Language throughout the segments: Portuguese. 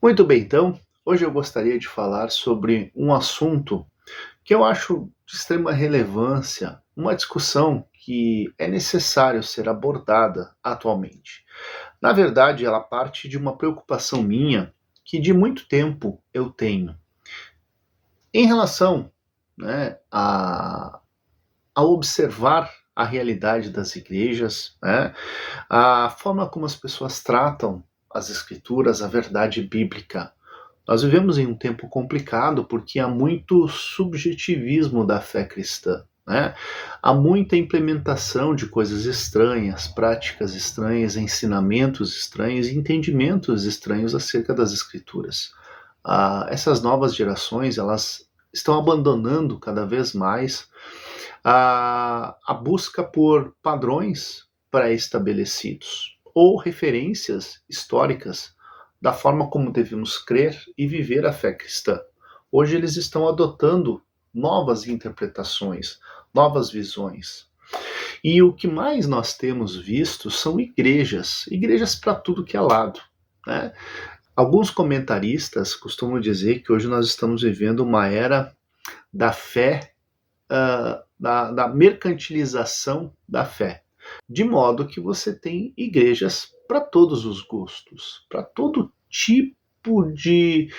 Muito bem, então, hoje eu gostaria de falar sobre um assunto que eu acho de extrema relevância, uma discussão que é necessário ser abordada atualmente. Na verdade, ela parte de uma preocupação minha que de muito tempo eu tenho em relação, a observar a realidade das igrejas, a forma como as pessoas tratam as escrituras, a verdade bíblica. Nós vivemos em um tempo complicado porque há muito subjetivismo da fé cristã, né? Há muita implementação de coisas estranhas, práticas estranhas, ensinamentos estranhos e entendimentos estranhos acerca das escrituras. Essas novas gerações, elas estão abandonando cada vez mais a busca por padrões pré-estabelecidos ou referências históricas da forma como devemos crer e viver a fé cristã. Hoje eles estão adotando novas interpretações, novas visões. E o que mais nós temos visto são igrejas para tudo que é lado, né? Alguns comentaristas costumam dizer que hoje nós estamos vivendo uma era da fé, da mercantilização da fé, de modo que você tem igrejas para todos os gostos, para todo tipo de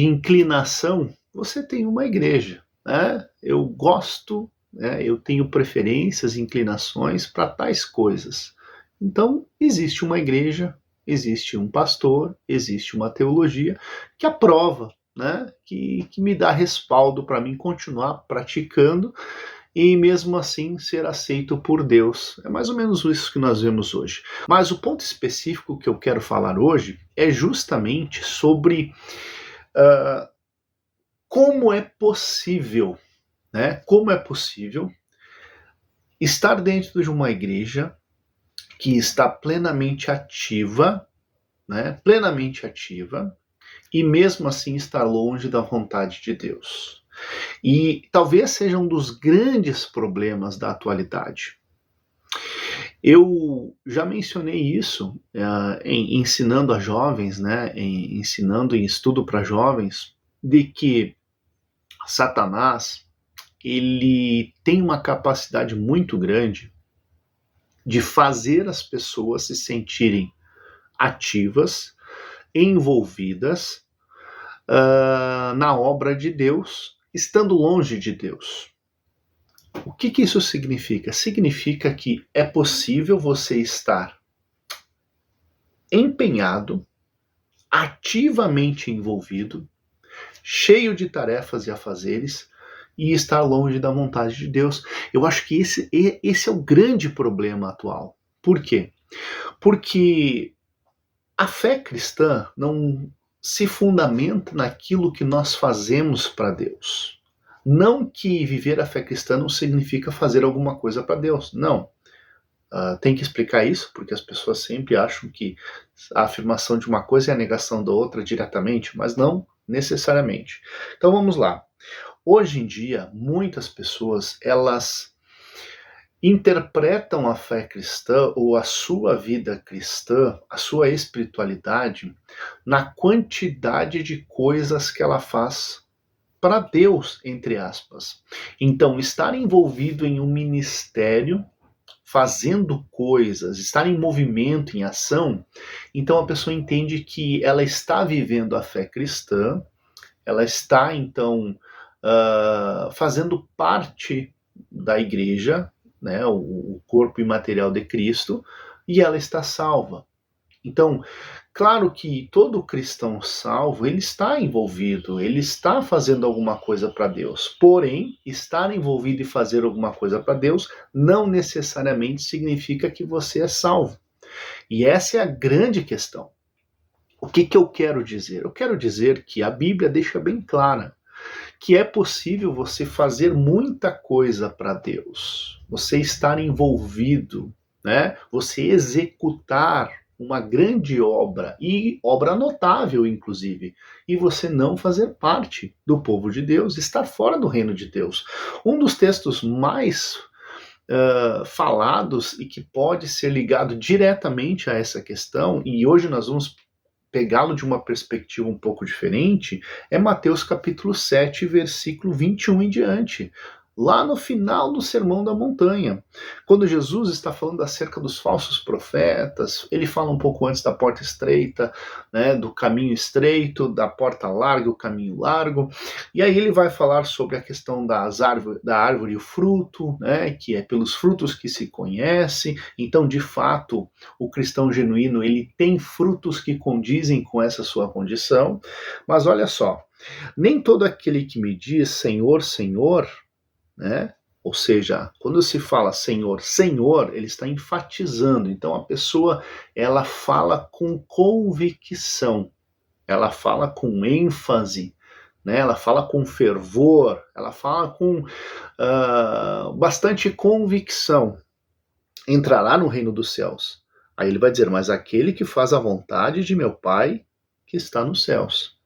inclinação, você tem uma igreja, né? Eu gosto, né? Eu tenho preferências, inclinações para tais coisas. Então, existe uma igreja, existe um pastor, existe uma teologia que aprova, né? Que me dá respaldo para mim continuar praticando e mesmo assim ser aceito por Deus. É mais ou menos isso que nós vemos hoje. Mas o ponto específico que eu quero falar hoje é justamente sobre uh, como é possível, né? Como é possível estar dentro de uma igreja que está plenamente ativa, né? Plenamente ativa, e mesmo assim estar longe da vontade de Deus. E talvez seja um dos grandes problemas da atualidade. Eu já mencionei isso ensinando a jovens, né, ensinando em estudo para jovens, de que Satanás ele tem uma capacidade muito grande de fazer as pessoas se sentirem ativas, envolvidas na obra de Deus, estando longe de Deus. O que isso significa? Significa que é possível você estar empenhado, ativamente envolvido, cheio de tarefas e afazeres, e estar longe da vontade de Deus. Eu acho que esse é o grande problema atual. Por quê? Porque a fé cristã não se fundamenta naquilo que nós fazemos para Deus. Não que viver a fé cristã não significa fazer alguma coisa para Deus. Não. Tem que explicar isso, porque as pessoas sempre acham que a afirmação de uma coisa é a negação da outra diretamente, mas não necessariamente. Então vamos lá. Hoje em dia, muitas pessoas, elas interpretam a fé cristã ou a sua vida cristã, a sua espiritualidade, na quantidade de coisas que ela faz para Deus, entre aspas. Então, estar envolvido em um ministério, fazendo coisas, estar em movimento, em ação, então a pessoa entende que ela está vivendo a fé cristã, ela está, então, fazendo parte da igreja, né, o corpo imaterial de Cristo, e ela está salva. Então, claro que todo cristão salvo, ele está envolvido, ele está fazendo alguma coisa para Deus. Porém, estar envolvido e fazer alguma coisa para Deus não necessariamente significa que você é salvo. E essa é a grande questão. O que eu quero dizer? Eu quero dizer que a Bíblia deixa bem clara que é possível você fazer muita coisa para Deus, você estar envolvido, né? Você executar uma grande obra, e obra notável, inclusive, e você não fazer parte do povo de Deus, estar fora do reino de Deus. Um dos textos mais falados e que pode ser ligado diretamente a essa questão, e hoje nós vamos pegá-lo de uma perspectiva um pouco diferente, é Mateus capítulo 7, versículo 21 em diante. Lá no final do Sermão da Montanha, quando Jesus está falando acerca dos falsos profetas, ele fala um pouco antes da porta estreita, né, do caminho estreito, da porta larga, o caminho largo, e aí ele vai falar sobre a questão da árvore e o fruto, né, que é pelos frutos que se conhece. Então, de fato, o cristão genuíno, ele tem frutos que condizem com essa sua condição, mas olha só, nem todo aquele que me diz Senhor, Senhor, né? Ou seja, quando se fala Senhor, Senhor, ele está enfatizando. Então a pessoa, ela fala com convicção, ela fala com ênfase, né? Ela fala com fervor, ela fala com bastante convicção. Entrará no reino dos céus. Aí ele vai dizer, mas aquele que faz a vontade de meu Pai que está nos céus.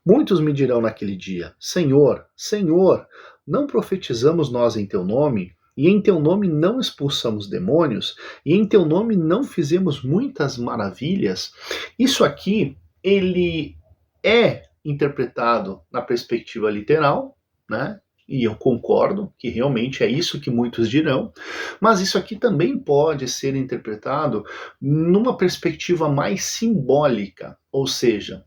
Muitos me dirão naquele dia, Senhor, Senhor, não profetizamos nós em teu nome, e em teu nome não expulsamos demônios, e em teu nome não fizemos muitas maravilhas? Isso aqui, ele é interpretado na perspectiva literal, né? E eu concordo que realmente é isso que muitos dirão, mas isso aqui também pode ser interpretado numa perspectiva mais simbólica, ou seja,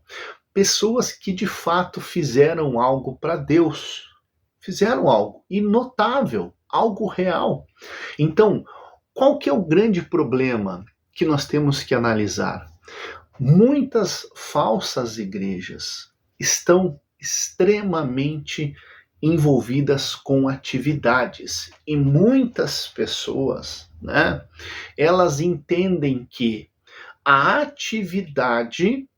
pessoas que de fato fizeram algo para Deus, fizeram algo e notável, algo real. Então, qual que é o grande problema que nós temos que analisar? Muitas falsas igrejas estão extremamente envolvidas com atividades e muitas pessoas, né, elas entendem que a atividade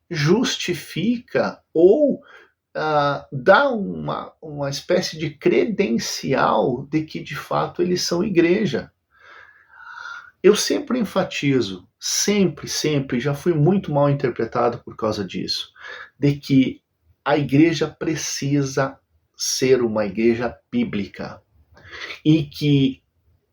justifica ou dá uma espécie de credencial de que de fato eles são igreja. Eu sempre enfatizo, sempre, já fui muito mal interpretado por causa disso, de que a igreja precisa ser uma igreja bíblica e que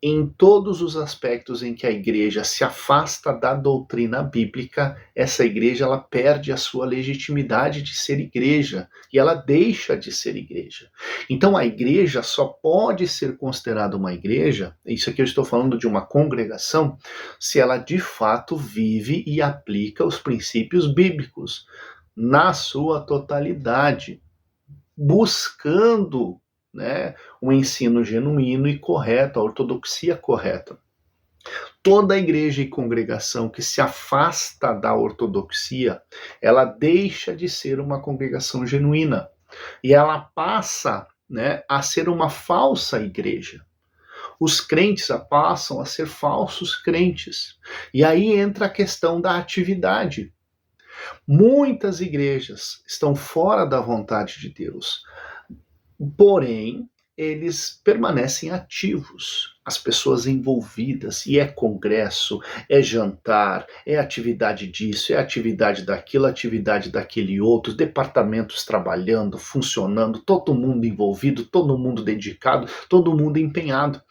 em todos os aspectos em que a igreja se afasta da doutrina bíblica, essa igreja ela perde a sua legitimidade de ser igreja e ela deixa de ser igreja. Então a igreja só pode ser considerada uma igreja, isso aqui eu estou falando de uma congregação, se ela de fato vive e aplica os princípios bíblicos na sua totalidade, buscando, né, um ensino genuíno e correto, a ortodoxia correta. Toda igreja e congregação que se afasta da ortodoxia, ela deixa de ser uma congregação genuína e ela passa, né, a ser uma falsa igreja. Os crentes passam a ser falsos crentes. E aí entra a questão da atividade. Muitas igrejas estão fora da vontade de Deus. Porém, eles permanecem ativos, as pessoas envolvidas, e é congresso, é jantar, é atividade disso, é atividade daquilo, atividade daquele outro, departamentos trabalhando, funcionando, todo mundo envolvido, todo mundo dedicado, todo mundo empenhado.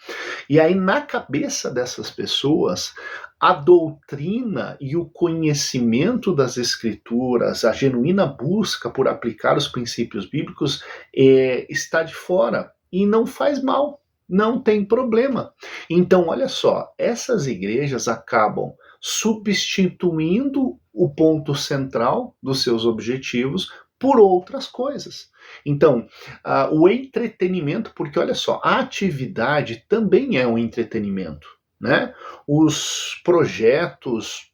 E aí, na cabeça dessas pessoas, a doutrina e o conhecimento das escrituras, a genuína busca por aplicar os princípios bíblicos está de fora e não faz mal, não tem problema. Então, olha só, essas igrejas acabam substituindo o ponto central dos seus objetivos por outras coisas. Então, o entretenimento, porque olha só, a atividade também é um entretenimento, né? Os projetos,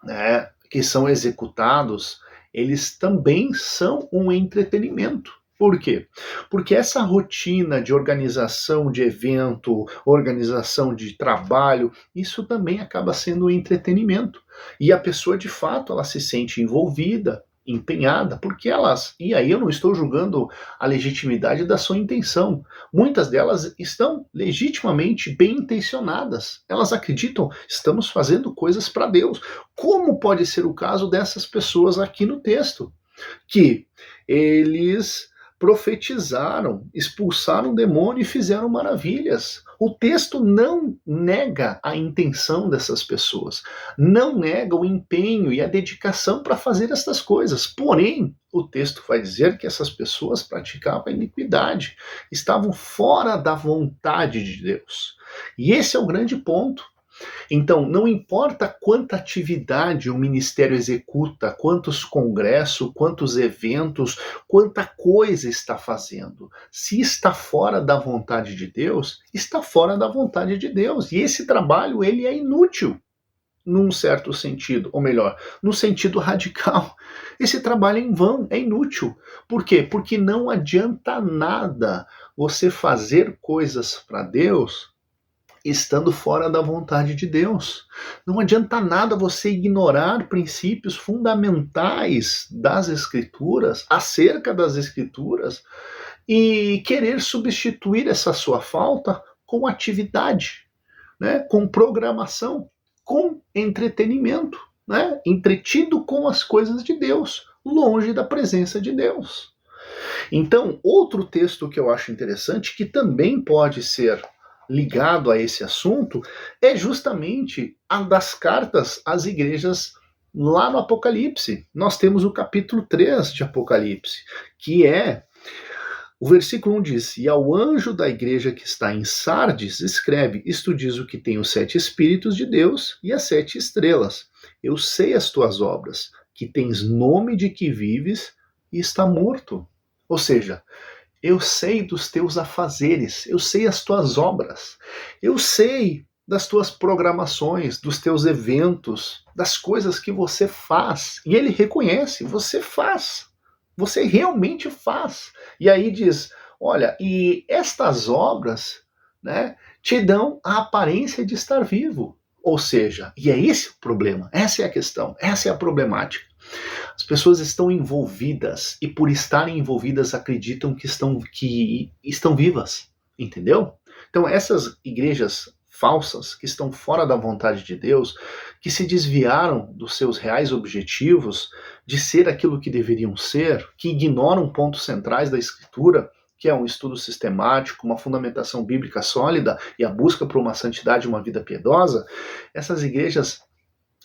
né, que são executados, eles também são um entretenimento. Por quê? Porque essa rotina de organização de evento, organização de trabalho, isso também acaba sendo um entretenimento. E a pessoa, de fato, ela se sente envolvida, empenhada, porque elas, e aí eu não estou julgando a legitimidade da sua intenção, muitas delas estão legitimamente bem intencionadas, elas acreditam, estamos fazendo coisas para Deus, como pode ser o caso dessas pessoas aqui no texto, que eles profetizaram, expulsaram o demônio e fizeram maravilhas. O texto não nega a intenção dessas pessoas, não nega o empenho e a dedicação para fazer estas coisas. Porém, o texto vai dizer que essas pessoas praticavam a iniquidade, estavam fora da vontade de Deus. E esse é o grande ponto. Então, não importa quanta atividade o ministério executa, quantos congressos, quantos eventos, quanta coisa está fazendo. Se está fora da vontade de Deus, está fora da vontade de Deus. E esse trabalho, ele é inútil, num certo sentido, ou melhor, no sentido radical. Esse trabalho é em vão, é inútil. Por quê? Porque não adianta nada você fazer coisas para Deus estando fora da vontade de Deus. Não adianta nada você ignorar princípios fundamentais das Escrituras, acerca das Escrituras, e querer substituir essa sua falta com atividade, né? Com programação, com entretenimento, né? Entretido com as coisas de Deus, longe da presença de Deus. Então, outro texto que eu acho interessante, que também pode ser ligado a esse assunto, é justamente a das cartas às igrejas lá no Apocalipse. Nós temos o capítulo 3 de Apocalipse, que é o versículo 1 diz: E ao anjo da igreja que está em Sardes, escreve: Isto diz o que tem os 7 Espíritos de Deus e as 7 estrelas. Eu sei as tuas obras, que tens nome de que vives e está morto. Ou seja, eu sei dos teus afazeres, eu sei as tuas obras, eu sei das tuas programações, dos teus eventos, das coisas que você faz. E ele reconhece, você faz. Você realmente faz. E aí diz, olha, e estas obras, né, te dão a aparência de estar vivo. Ou seja, e é esse o problema, essa é a questão, essa é a problemática. As pessoas estão envolvidas e por estarem envolvidas acreditam que estão vivas, entendeu? Então essas igrejas falsas que estão fora da vontade de Deus, que se desviaram dos seus reais objetivos de ser aquilo que deveriam ser, que ignoram pontos centrais da Escritura, que é um estudo sistemático, uma fundamentação bíblica sólida e a busca por uma santidade e uma vida piedosa, essas igrejas,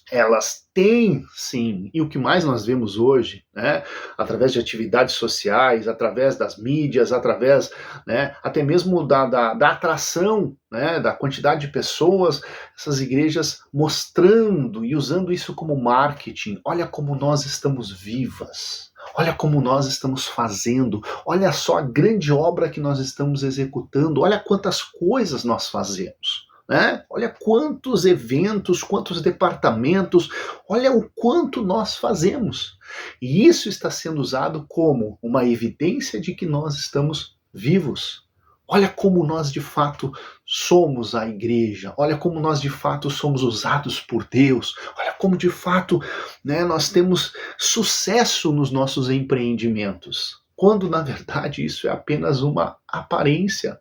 elas têm, sim, e o que mais nós vemos hoje, né, através de atividades sociais, através das mídias, através, né, até mesmo da atração, né, da quantidade de pessoas, essas igrejas mostrando e usando isso como marketing. Olha como nós estamos vivas, olha como nós estamos fazendo, olha só a grande obra que nós estamos executando, olha quantas coisas nós fazemos. Né? Olha quantos eventos, quantos departamentos, olha o quanto nós fazemos. E isso está sendo usado como uma evidência de que nós estamos vivos. Olha como nós de fato somos a igreja, olha como nós de fato somos usados por Deus, olha como de fato, né, nós temos sucesso nos nossos empreendimentos, quando na verdade isso é apenas uma aparência.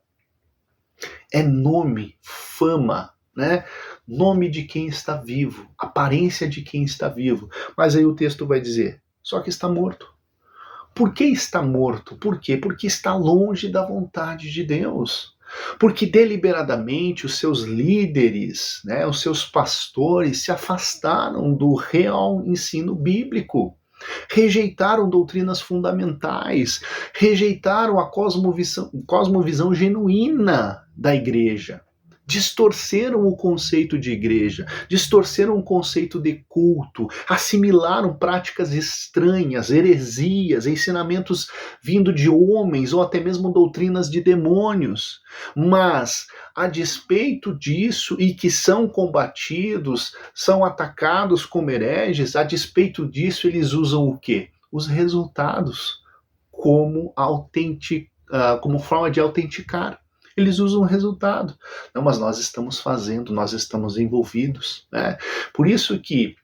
É nome, fama, né? Nome de quem está vivo, aparência de quem está vivo. Mas aí o texto vai dizer, só que está morto. Por que está morto? Por quê? Porque está longe da vontade de Deus. Porque deliberadamente os seus líderes, né, os seus pastores se afastaram do real ensino bíblico. Rejeitaram doutrinas fundamentais, rejeitaram a cosmovisão genuína da igreja, distorceram o conceito de igreja, distorceram o conceito de culto, assimilaram práticas estranhas, heresias, ensinamentos vindo de homens ou até mesmo doutrinas de demônios. Mas, a despeito disso, e que são combatidos, são atacados como hereges, a despeito disso eles usam o quê? Os resultados como forma de autenticar. Eles usam o resultado. Não, mas nós estamos fazendo, nós estamos envolvidos. Né? Por isso que,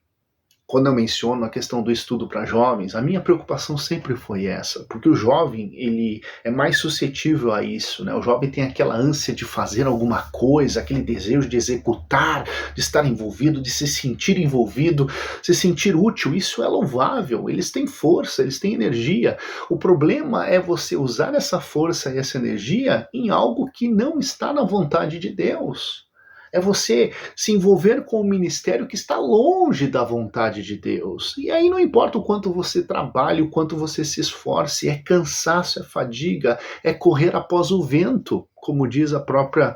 quando eu menciono a questão do estudo para jovens, a minha preocupação sempre foi essa, porque o jovem, ele é mais suscetível a isso, né? O jovem tem aquela ânsia de fazer alguma coisa, aquele desejo de executar, de estar envolvido, de se sentir envolvido, se sentir útil. Isso é louvável, eles têm força, eles têm energia. O problema é você usar essa força e essa energia em algo que não está na vontade de Deus. É você se envolver com um ministério que está longe da vontade de Deus. E aí não importa o quanto você trabalhe, o quanto você se esforce, é cansaço, é fadiga, é correr após o vento, como diz o próprio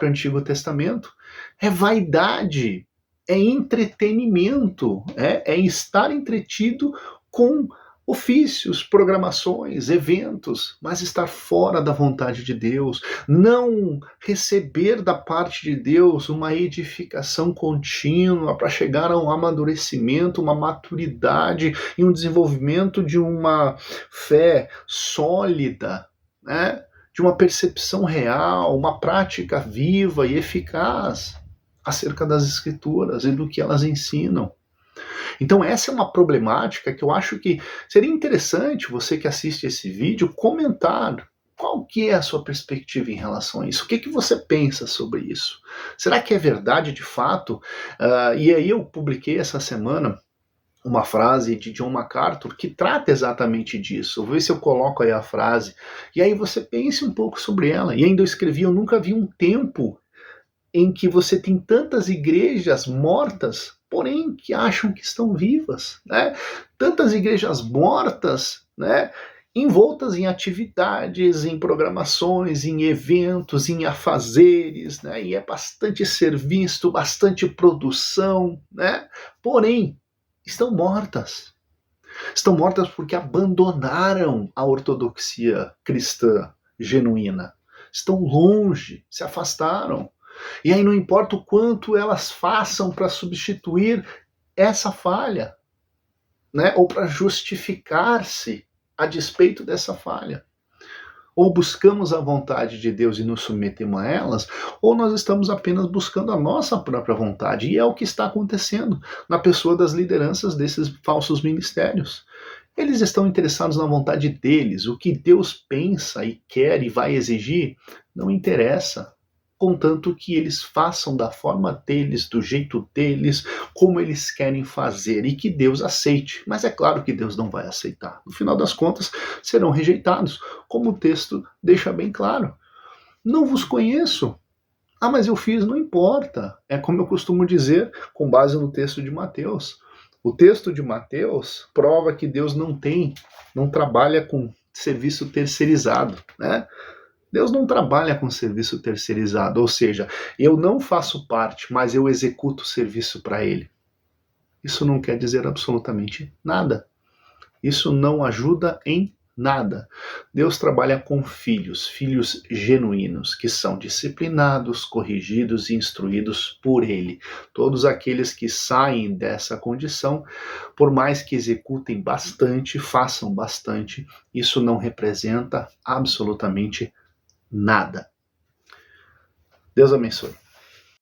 Antigo Testamento. É vaidade, é entretenimento, é estar entretido com ofícios, programações, eventos, mas estar fora da vontade de Deus, não receber da parte de Deus uma edificação contínua para chegar a um amadurecimento, uma maturidade e um desenvolvimento de uma fé sólida, né? De uma percepção real, uma prática viva e eficaz acerca das Escrituras e do que elas ensinam. Então essa é uma problemática que eu acho que seria interessante você que assiste esse vídeo comentar qual que é a sua perspectiva em relação a isso. O que, que você pensa sobre isso? Será que é verdade de fato? E aí eu publiquei essa semana uma frase de John MacArthur que trata exatamente disso. Vou ver se eu coloco aí a frase. E aí você pense um pouco sobre ela. E ainda eu escrevi, eu nunca vi um tempo em que você tem tantas igrejas mortas, porém que acham que estão vivas, né? Tantas igrejas mortas, né? Envoltas em atividades, em programações, em eventos, em afazeres, né? E é bastante serviço, bastante produção, né? Porém, estão mortas. Estão mortas porque abandonaram a ortodoxia cristã genuína. Estão longe, se afastaram. E aí não importa o quanto elas façam para substituir essa falha, né? Ou para justificar-se a despeito dessa falha. Ou buscamos a vontade de Deus e nos submetemos a elas, ou nós estamos apenas buscando a nossa própria vontade. E é o que está acontecendo na pessoa das lideranças desses falsos ministérios. Eles estão interessados na vontade deles. O que Deus pensa e quer e vai exigir não interessa, contanto que eles façam da forma deles, do jeito deles, como eles querem fazer e que Deus aceite. Mas é claro que Deus não vai aceitar. No final das contas, serão rejeitados, como o texto deixa bem claro. Não vos conheço. Ah, mas eu fiz, não importa. É como eu costumo dizer, com base no texto de Mateus. O texto de Mateus prova que Deus não trabalha com serviço terceirizado, né? Deus não trabalha com serviço terceirizado, ou seja, eu não faço parte, mas eu executo o serviço para Ele. Isso não quer dizer absolutamente nada. Isso não ajuda em nada. Deus trabalha com filhos, filhos genuínos, que são disciplinados, corrigidos e instruídos por Ele. Todos aqueles que saem dessa condição, por mais que executem bastante, façam bastante, isso não representa absolutamente nada. Deus abençoe.